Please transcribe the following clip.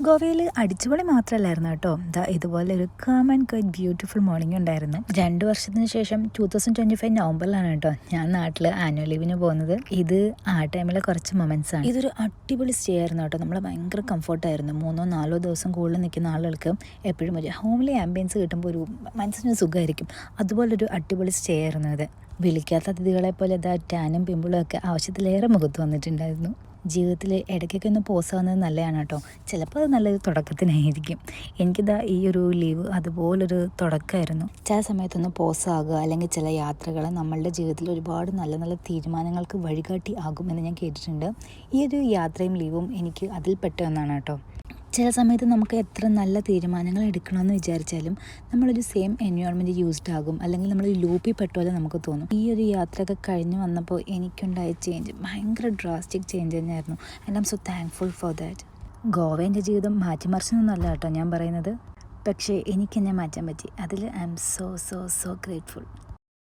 ഗോവയിൽ അടിച്ചുപൊളി മാത്രമല്ലായിരുന്നു കേട്ടോ. ഇതുപോലെ ഒരു calm and quite beautiful morning ഉണ്ടായിരുന്നു. 2 വർഷത്തിന് ശേഷം 2025 നവംബറിലാണ് കേട്ടോ ഞാൻ നാട്ടിൽ ആനുവൽ ലീവിന് പോകുന്നത്. ഇത് ആ ടൈമിലെ കുറച്ച് മൊമെന്റ്സ് ആണ്. ഇതൊരു അടിപൊളി സ്റ്റേ ആയിരുന്നു കേട്ടോ. നമ്മൾ ഭയങ്കര കംഫർട്ടായിരുന്നു. 3-4 ദിവസം കൂടുതൽ നിൽക്കുന്ന ആളുകൾക്ക് എപ്പോഴും ഒരു ഹോംലി ആംബിയൻസ് കിട്ടുമ്പോൾ ഒരു മനസ്സിന് സുഖമായിരിക്കും. അതുപോലൊരു അടിപൊളി സ്റ്റേ ആയിരുന്നു ഇത്. വിളിക്കാത്ത അതിഥികളെ പോലെ ടാനും പിമ്പിളും ഒക്കെ ആവശ്യത്തിലേറെ മുഖത്ത് വന്നിട്ടുണ്ടായിരുന്നു. ജീവിതത്തിൽ ഇടയ്ക്കൊക്കെ ഒന്ന് പോസാകുന്നത് നല്ലതാണ് കേട്ടോ. ചിലപ്പോൾ അത് നല്ലൊരു തുടക്കത്തിനായിരിക്കും. ഈ ഒരു ലീവ് അതുപോലൊരു തുടക്കമായിരുന്നു. ചില സമയത്തൊന്ന് പോസാകുക അല്ലെങ്കിൽ ചില യാത്രകൾ നമ്മളുടെ ജീവിതത്തിൽ ഒരുപാട് നല്ല നല്ല തീരുമാനങ്ങൾക്ക് വഴികാട്ടി ആകുമെന്ന് ഞാൻ കേട്ടിട്ടുണ്ട്. ഈ ഒരു യാത്രയും ലീവും എനിക്ക് അതിൽപ്പെട്ട ഒന്നാണ് കേട്ടോ. ചില സമയത്ത് നമുക്ക് എത്ര നല്ല തീരുമാനങ്ങൾ എടുക്കണമെന്ന് വിചാരിച്ചാലും നമ്മളൊരു സെയിം എൻവയോൺമെൻറ്റ് യൂസ്ഡ് ആകും, അല്ലെങ്കിൽ നമ്മൾ ലൂപ്പിൽ പെട്ടുപോലെ നമുക്ക് തോന്നും. ഈ ഒരു യാത്രയൊക്കെ കഴിഞ്ഞ് വന്നപ്പോൾ എനിക്കുണ്ടായ ചേഞ്ച് ഭയങ്കര ഡ്രാസ്റ്റിക് ചേഞ്ച് തന്നെയായിരുന്നു. And I M so thankful for that. Goa എൻ്റെ ജീവിതം മാറ്റിമറിച്ചൊന്നുമല്ല കേട്ടോ ഞാൻ പറയുന്നത്, പക്ഷേ എനിക്കെന്നെ മാറ്റാൻ പറ്റി. അതിൽ ഐ എം സോ ഗ്രേറ്റ്ഫുൾ.